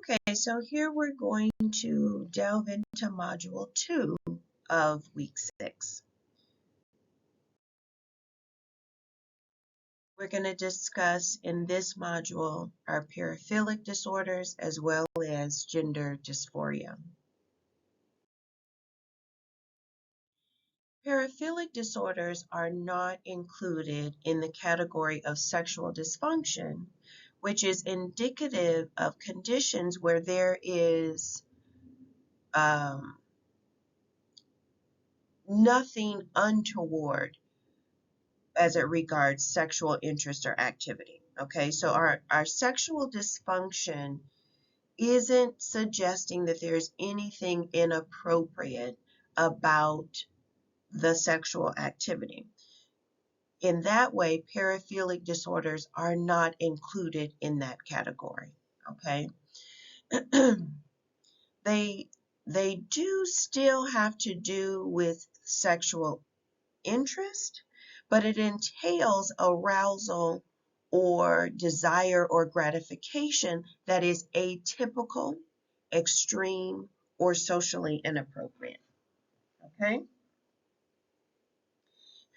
Okay, so here we're going to delve into Module 2 of Week 6. We're going to discuss in this module our paraphilic disorders as well as gender dysphoria. Paraphilic disorders are not included in the category of sexual dysfunction, which is indicative of conditions where there is nothing untoward as it regards sexual interest or activity. Okay, so our sexual dysfunction isn't suggesting that there's anything inappropriate about the sexual activity. In that way, paraphilic disorders are not included in that category. Okay, they do still have to do with sexual interest, but it entails arousal or desire or gratification that is atypical, extreme, or socially inappropriate. Okay?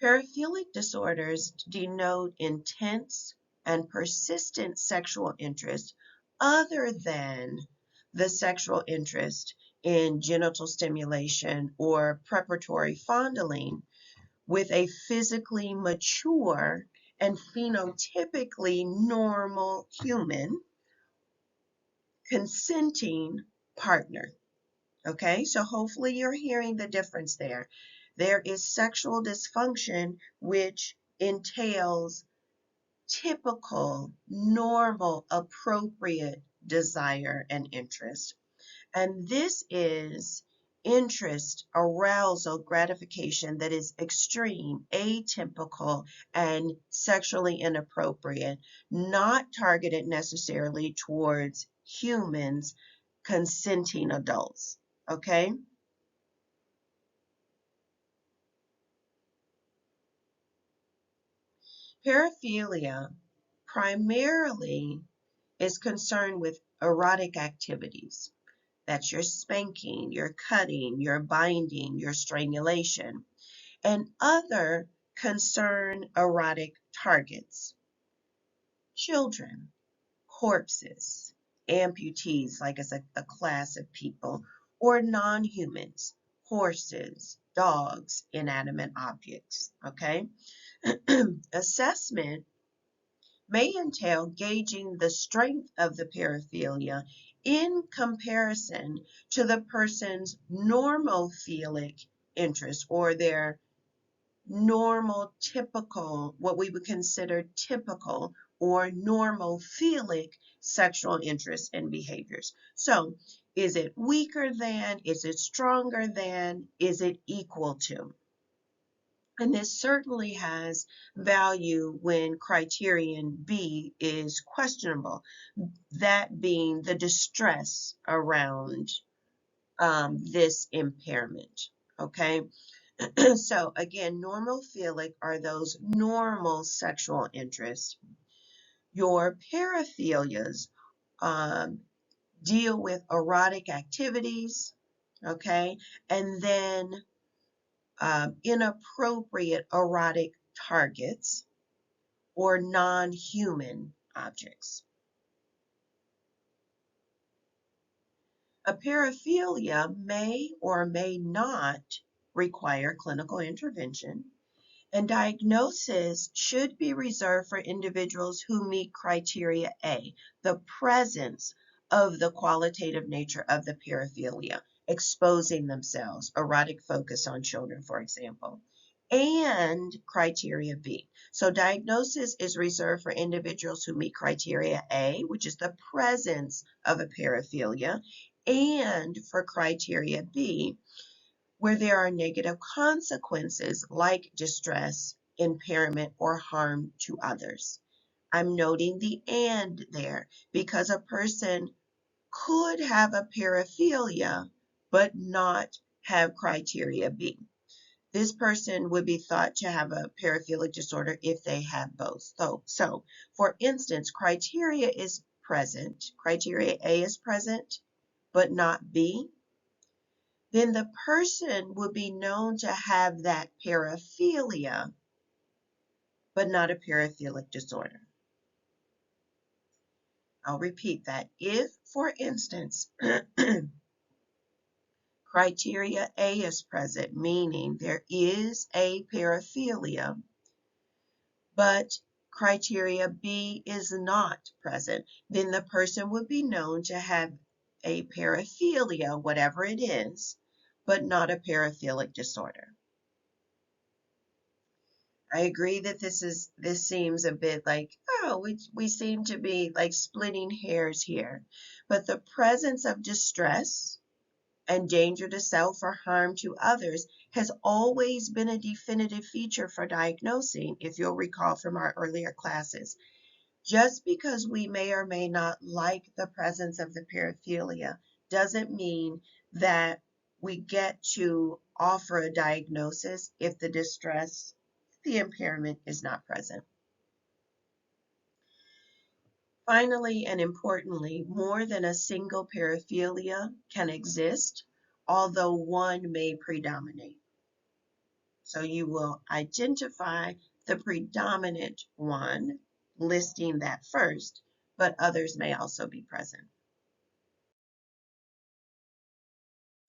Paraphilic disorders denote intense and persistent sexual interest other than the sexual interest in genital stimulation or preparatory fondling with a physically mature and phenotypically normal human consenting partner. Okay, so hopefully you're hearing the difference there. There is sexual dysfunction, which entails typical, normal, appropriate desire and interest. And this is interest, arousal, gratification that is extreme, atypical, and sexually inappropriate, not targeted necessarily towards humans, consenting adults. Okay? Paraphilia primarily is concerned with erotic activities. That's your spanking, your cutting, your binding, your strangulation, and other concern erotic targets. Children, corpses, amputees, like as a class of people, or non-humans, horses, dogs, inanimate objects, okay? Assessment may entail gauging the strength of the paraphilia in comparison to the person's normophilic interest or their normal, typical, what we would consider typical or normophilic sexual interests and behaviors. So, is it weaker than? Is it stronger than? Is it equal to? And this certainly has value when criterion B is questionable, that being the distress around this impairment, okay? So again, normophilic are those normal sexual interests. Your paraphilias deal with erotic activities, okay? And then inappropriate erotic targets or non-human objects. A paraphilia may or may not require clinical intervention, and diagnosis should be reserved for individuals who meet criteria A, the presence of the qualitative nature of the paraphilia, exposing themselves, erotic focus on children, for example, and criteria B. So diagnosis is reserved for individuals who meet criteria A, which is the presence of a paraphilia, and for criteria B, where there are negative consequences like distress, impairment, or harm to others. I'm noting the and there because a person could have a paraphilia but not have criteria B. This person would be thought to have a paraphilic disorder if they have both. So for instance, criteria is present, criteria A is present, but not B, then the person would be known to have that paraphilia, but not a paraphilic disorder. I'll repeat that. If, for instance, criteria A is present, meaning there is a paraphilia, but criteria B is not present, then the person would be known to have a paraphilia, whatever it is, but not a paraphilic disorder. I agree that this seems a bit like, oh, we seem to be like splitting hairs here. But the presence of distress and danger to self or harm to others has always been a definitive feature for diagnosing, if you'll recall from our earlier classes. Just because we may or may not like the presence of the paraphilia doesn't mean that we get to offer a diagnosis if the distress, the impairment is not present. Finally and importantly, more than a single paraphilia can exist, although one may predominate. So you will identify the predominant one, listing that first, but others may also be present.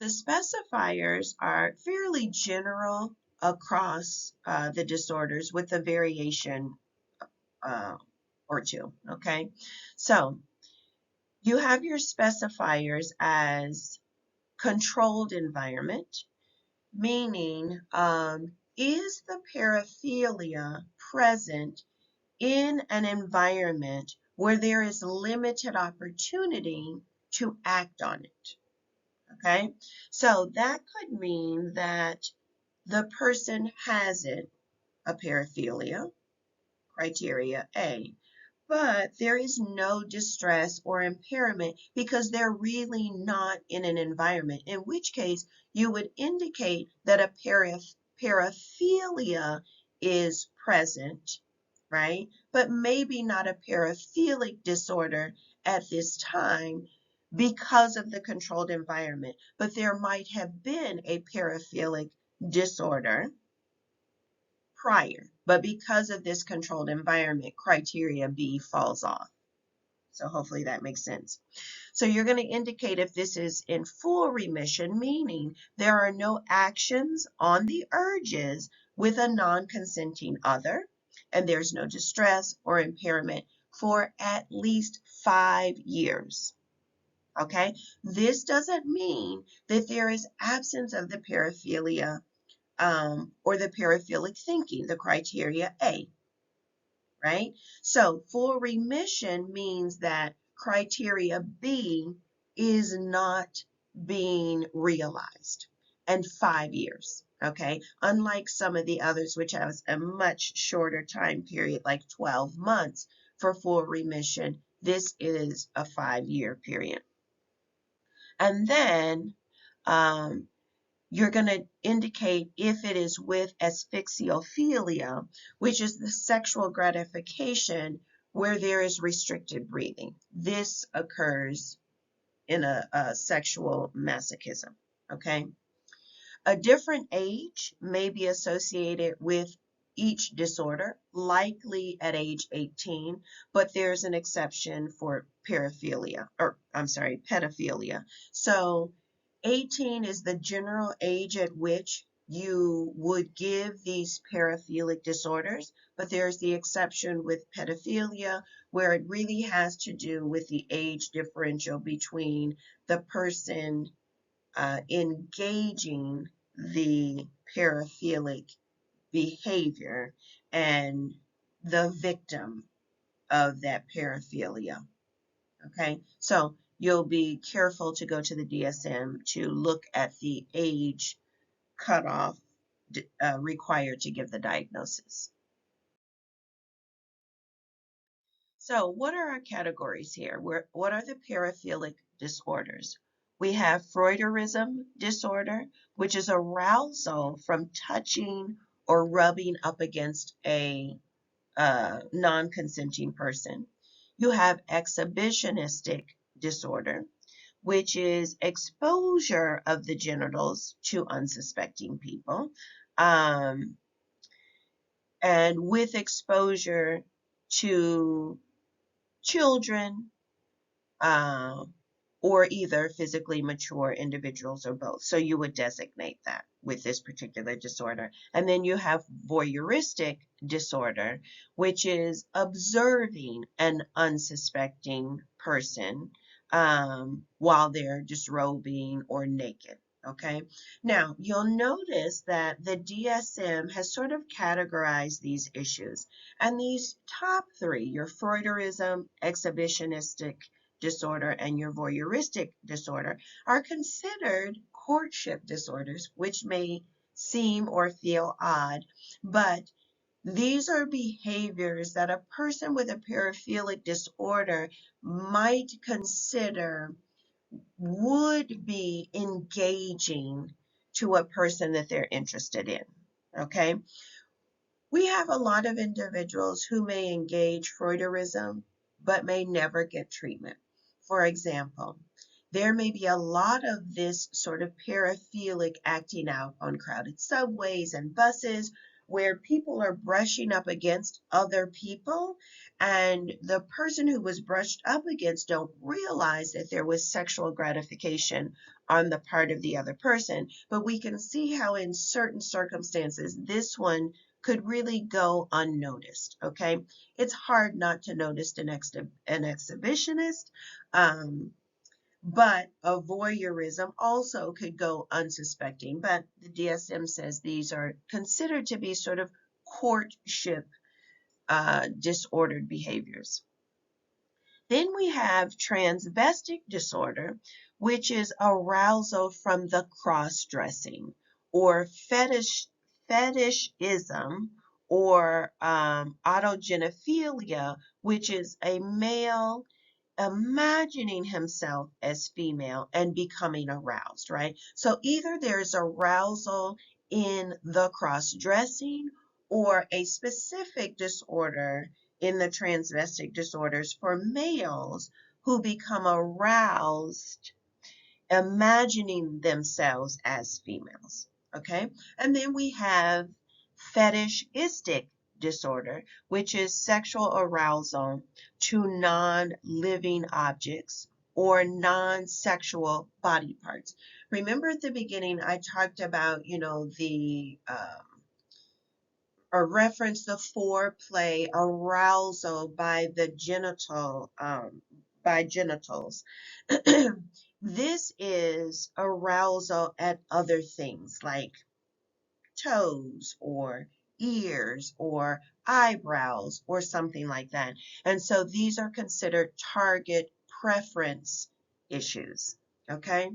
The specifiers are fairly general across the disorders with a variation or two, okay? So you have your specifiers as controlled environment, meaning is the paraphilia present in an environment where there is limited opportunity to act on it, okay? So that could mean that the person has it, a paraphilia, criteria A, but there is no distress or impairment because they're really not in an environment, in which case you would indicate that a paraphilia is present, right? But maybe not a paraphilic disorder at this time because of the controlled environment. But there might have been a paraphilic disorder prior, but because of this controlled environment, criteria B falls off. So hopefully that makes sense. So you're going to indicate if this is in full remission, meaning there are no actions on the urges with a non-consenting other, and there's no distress or impairment for at least 5 years. Okay, this doesn't mean that there is absence of the paraphilia or the paraphilic thinking, the criteria A, right? So full remission means that criteria B is not being realized and 5 years, okay? Unlike some of the others, which has a much shorter time period, like 12 months for full remission, this is a 5-year period. And then you're going to indicate if it is with asphyxiophilia, which is the sexual gratification where there is restricted breathing. This occurs in a sexual masochism, okay? A different age may be associated with each disorder, likely at age 18, but there's an exception for pedophilia. So 18 is the general age at which you would give these paraphilic disorders, but there's the exception with pedophilia where it really has to do with the age differential between the person engaging the paraphilic behavior and the victim of that paraphilia. Okay, so you'll be careful to go to the DSM to look at the age cutoff required to give the diagnosis. So what are our categories here? What are the paraphilic disorders? We have Freuderism disorder, which is arousal from touching or rubbing up against a non-consenting person. You have exhibitionistic disorder, which is exposure of the genitals to unsuspecting people, and with exposure to children, uh, or either physically mature individuals or both. So you would designate that with this particular disorder. And then you have voyeuristic disorder, which is observing an unsuspecting person while they're disrobing or naked. Okay, now you'll notice that the DSM has sort of categorized these issues, and these top three, your Freuderism, exhibitionistic disorder, and your voyeuristic disorder, are considered courtship disorders, which may seem or feel odd, but these are behaviors that a person with a paraphilic disorder might consider would be engaging to a person that they're interested in. Okay? We have a lot of individuals who may engage Freuderism but may never get treatment. For example, there may be a lot of this sort of paraphilic acting out on crowded subways and buses where people are brushing up against other people, and the person who was brushed up against don't realize that there was sexual gratification on the part of the other person. But we can see how in certain circumstances this one could really go unnoticed, okay? It's hard not to notice an exhibitionist, but a voyeurism also could go unsuspecting, but the DSM says these are considered to be sort of courtship disordered behaviors. Then we have transvestic disorder, which is arousal from the cross-dressing, or fetishism, or autogenophilia, which is a male imagining himself as female and becoming aroused, right? So either there's arousal in the cross-dressing or a specific disorder in the transvestic disorders for males who become aroused imagining themselves as females, okay? And then we have fetishistic disorder, which is sexual arousal to non-living objects or non-sexual body parts. Remember at the beginning I talked about, or reference the foreplay arousal by the by genitals. This is arousal at other things like toes or ears or eyebrows or something like that. And so these are considered target preference issues. Okay?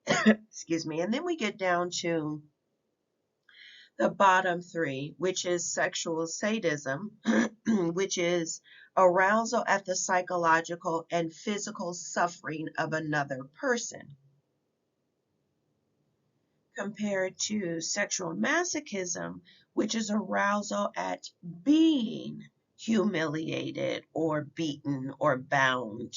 Excuse me. And then we get down to the bottom three, which is sexual sadism, which is arousal at the psychological and physical suffering of another person, compared to sexual masochism, which is arousal at being humiliated or beaten or bound,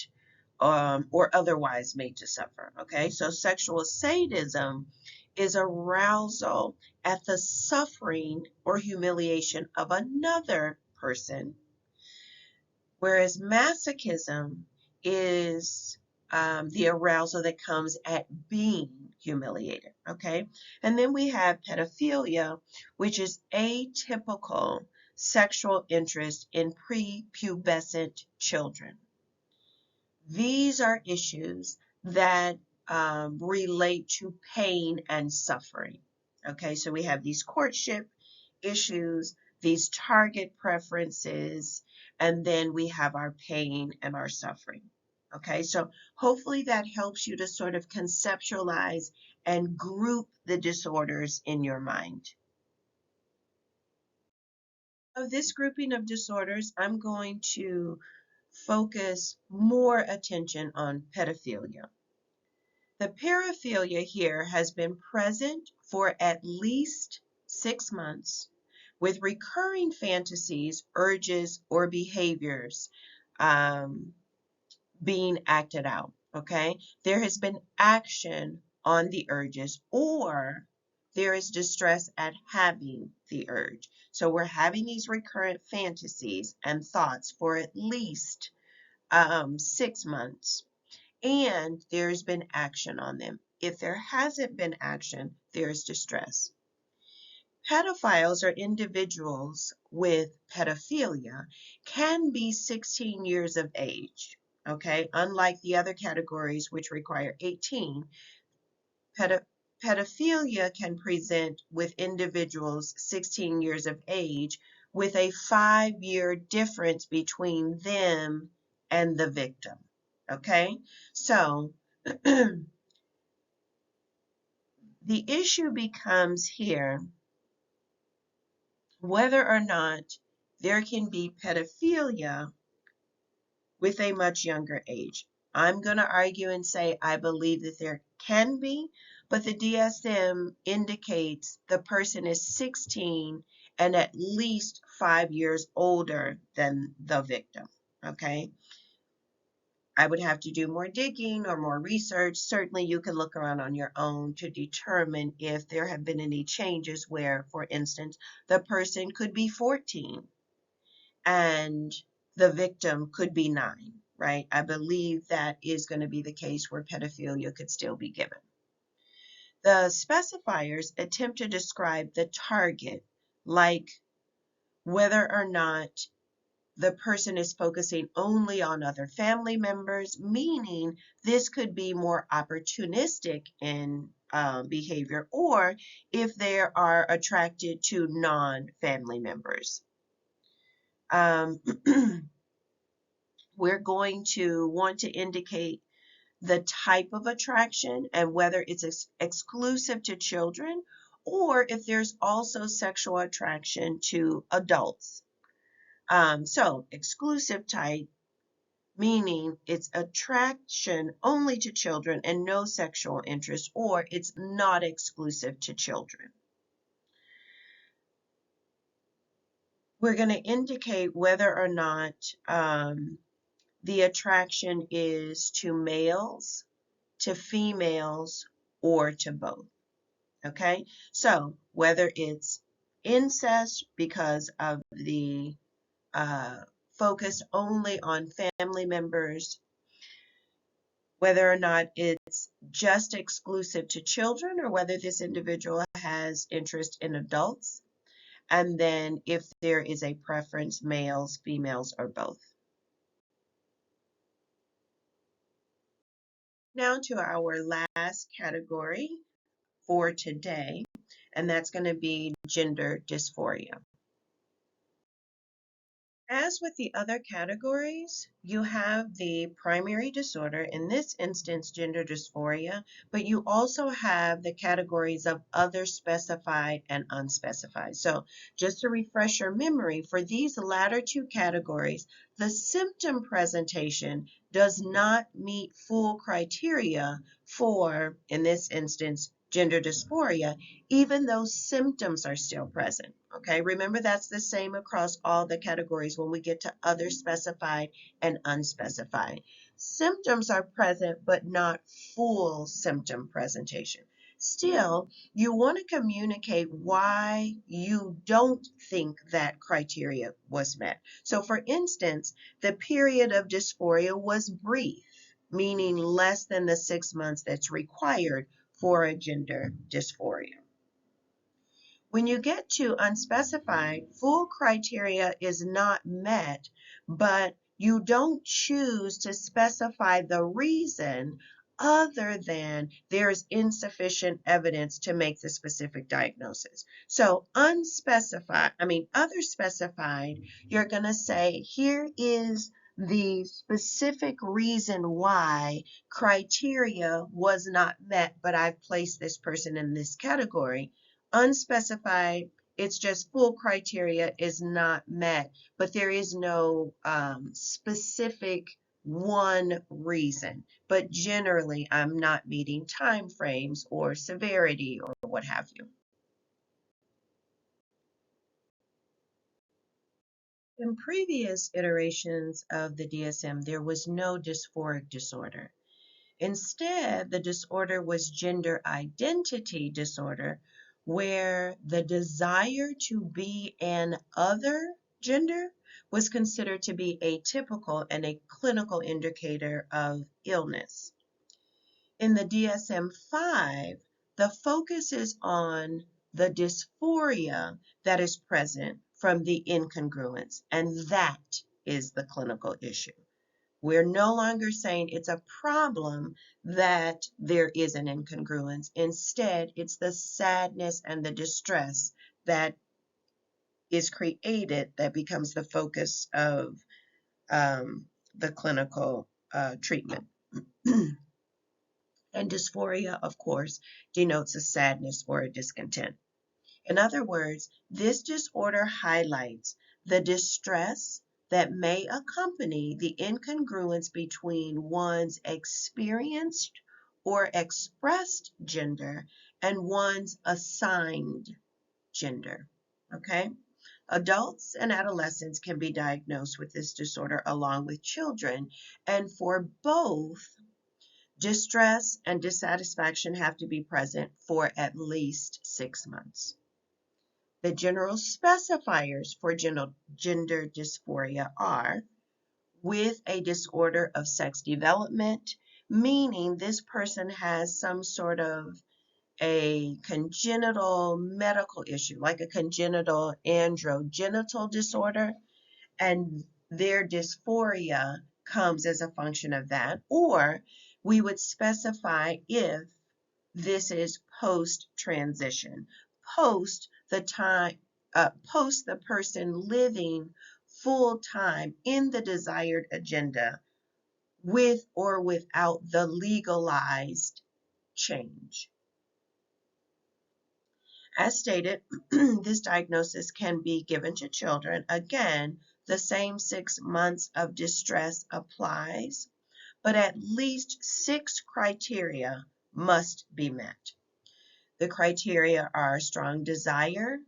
or otherwise made to suffer. Okay, so sexual sadism is arousal at the suffering or humiliation of another person, whereas masochism is the arousal that comes at being humiliated, okay? And then we have pedophilia, which is atypical sexual interest in prepubescent children. These are issues that relate to pain and suffering. Okay, so we have these courtship issues, these target preferences, and then we have our pain and our suffering. Okay, so hopefully that helps you to sort of conceptualize and group the disorders in your mind. Of this grouping of disorders, I'm going to focus more attention on pedophilia. The paraphilia here has been present for at least 6 months with recurring fantasies, urges, or behaviors being acted out, okay? There has been action on the urges, or there is distress at having the urge. So we're having these recurrent fantasies and thoughts for at least 6 months, and there's been action on them. If there hasn't been action, there's distress. Pedophiles or individuals with pedophilia can be 16 years of age, okay? Unlike the other categories which require 18, pedophilia can present with individuals 16 years of age with a 5-year difference between them and the victim, okay? So the issue becomes here whether or not there can be pedophilia with a much younger age. I'm going to argue and say I believe that there can be, but the DSM indicates the person is 16 and at least 5 years older than the victim, okay? I would have to do more digging or more research. Certainly you can look around on your own to determine if there have been any changes where, for instance, the person could be 14 and the victim could be 9, right? I believe that is going to be the case where pedophilia could still be given. The specifiers attempt to describe the target, like whether or not the person is focusing only on other family members, meaning this could be more opportunistic in behavior, or if they are attracted to non-family members. We're going to want to indicate the type of attraction and whether it's exclusive to children or if there's also sexual attraction to adults. So exclusive type, meaning it's attraction only to children and no sexual interest, or it's not exclusive to children. We're going to indicate whether or not the attraction is to males, to females, or to both. Okay, so whether it's incest because of the focus only on family members, whether or not it's just exclusive to children, or whether this individual has interest in adults, and then if there is a preference, males, females, or both. Now to our last category for today, and that's going to be gender dysphoria. As with the other categories, you have the primary disorder, in this instance, gender dysphoria, but you also have the categories of other specified and unspecified. So just to refresh your memory, for these latter two categories, the symptom presentation does not meet full criteria for, in this instance, gender dysphoria, even though symptoms are still present. Okay, remember that's the same across all the categories when we get to other specified and unspecified. Symptoms are present, but not full symptom presentation. Still, you want to communicate why you don't think that criteria was met. So for instance, the period of dysphoria was brief, meaning less than the 6 months that's required for a gender dysphoria. When you get to unspecified, full criteria is not met, but you don't choose to specify the reason other than there's insufficient evidence to make the specific diagnosis. So other specified, you're going to say, here is the specific reason why criteria was not met, but I've placed this person in this category. Unspecified, it's just full criteria is not met, but there is no specific one reason. But generally, I'm not meeting time frames or severity or what have you. In previous iterations of the DSM, there was no dysphoric disorder. Instead, the disorder was gender identity disorder, where the desire to be an other gender was considered to be atypical and a clinical indicator of illness. In the DSM-5, the focus is on the dysphoria that is present from the incongruence, and that is the clinical issue. We're no longer saying it's a problem that there is an incongruence. Instead, it's the sadness and the distress that is created that becomes the focus of the clinical treatment. And dysphoria, of course, denotes a sadness or a discontent. In other words, this disorder highlights the distress that may accompany the incongruence between one's experienced or expressed gender and one's assigned gender. Okay? Adults and adolescents can be diagnosed with this disorder along with children, and for both, distress and dissatisfaction have to be present for at least 6 months. The general specifiers for gender dysphoria are with a disorder of sex development, meaning this person has some sort of a congenital medical issue, like a congenital androgenital disorder, and their dysphoria comes as a function of that. Or we would specify if this is post-transition, post the person living full-time in the desired agenda with or without the legalized change. As stated, this diagnosis can be given to children. Again, the same 6 months of distress applies, but at least 6 criteria must be met. The criteria are strong desire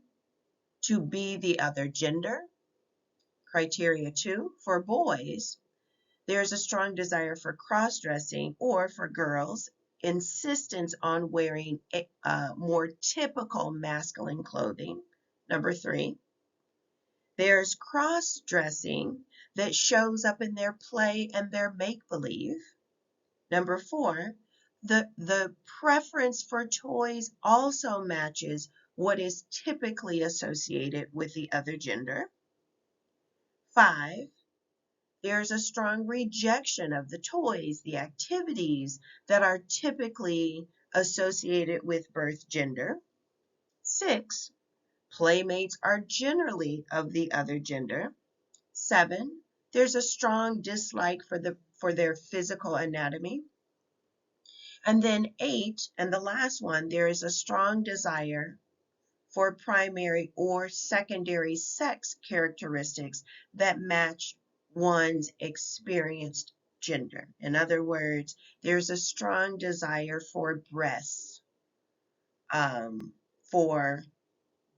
to be the other gender. Criteria 2, for boys, there's a strong desire for cross-dressing, or for girls, insistence on wearing more typical masculine clothing. Number 3, there's cross-dressing that shows up in their play and their make-believe. Number 4, the preference for toys also matches what is typically associated with the other gender. 5, there's a strong rejection of the toys, the activities that are typically associated with birth gender. 6, playmates are generally of the other gender. 7, there's a strong dislike for their physical anatomy. And then 8, and the last one, there is a strong desire for primary or secondary sex characteristics that match one's experienced gender. In other words, there's a strong desire for breasts for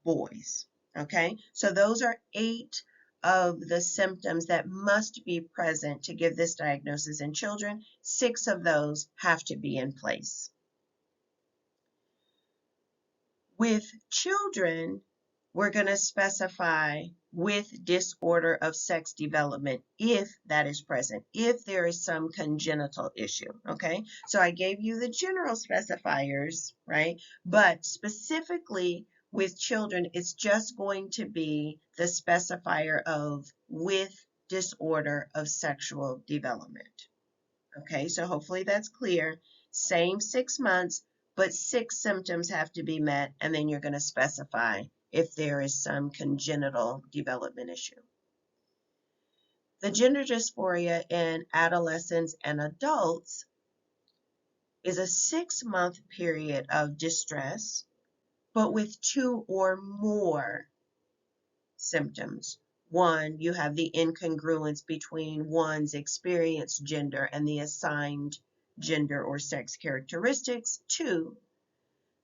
boys. Okay, so those are 8 of the symptoms that must be present to give this diagnosis in children. 6 of those have to be in place. With children, we're going to specify with disorder of sex development, if that is present, if there is some congenital issue, okay? So I gave you the general specifiers, right? But specifically with children, it's just going to be the specifier of with disorder of sexual development. Okay, so hopefully that's clear. Same 6 months, but 6 symptoms have to be met, and then you're going to specify if there is some congenital development issue. The gender dysphoria in adolescents and adults is a 6-month period of distress, but with 2 or more symptoms. 1, you have the incongruence between one's experienced gender and the assigned gender or sex characteristics. 2,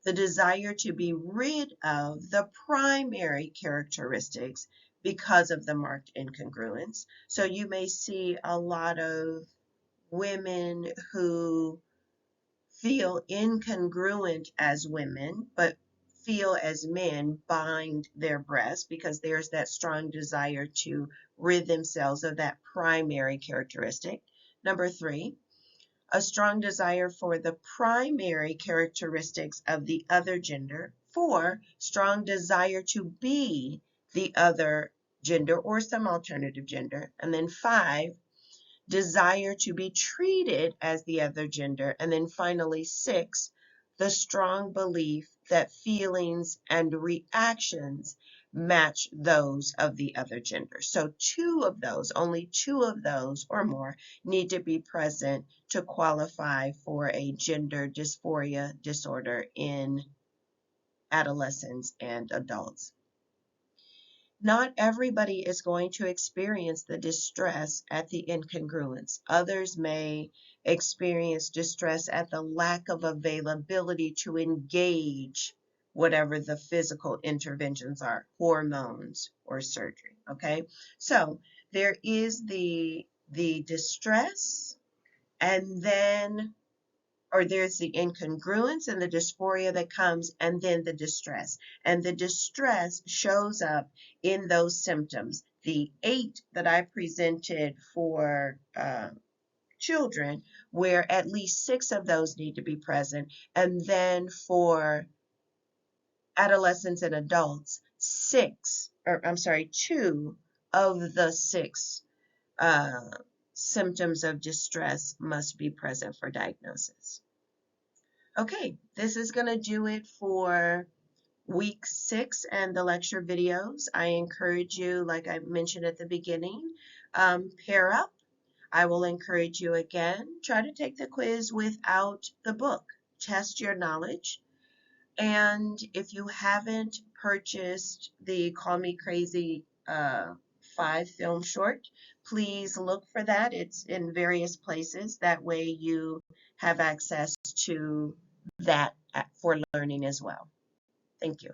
the desire to be rid of the primary characteristics because of the marked incongruence. So you may see a lot of women who feel incongruent as women, but feel as men bind their breasts because there's that strong desire to rid themselves of that primary characteristic. Number 3, a strong desire for the primary characteristics of the other gender. 4, strong desire to be the other gender or some alternative gender. And then 5, desire to be treated as the other gender. And then finally 6, the strong belief that feelings and reactions match those of the other gender. So 2 of those, only 2 of those or more, need to be present to qualify for a gender dysphoria disorder in adolescents and adults. Not everybody is going to experience the distress at the incongruence. Others may experience distress at the lack of availability to engage whatever the physical interventions are, hormones or surgery, okay? So there is the distress, and then there's the incongruence and the dysphoria that comes, and then the distress. And the distress shows up in those symptoms. The 8 that I presented for children, where at least 6 of those need to be present. And then for adolescents and adults, 2 of the 6 symptoms of distress must be present for diagnosis. Okay, this is going to do it for week 6 and the lecture videos. I encourage you, like I mentioned at the beginning, pair up. I will encourage you again, try to take the quiz without the book. Test your knowledge. And if you haven't purchased the Call Me Crazy 5 film short, please look for that. It's in various places. That way you have access to that for learning as well. Thank you.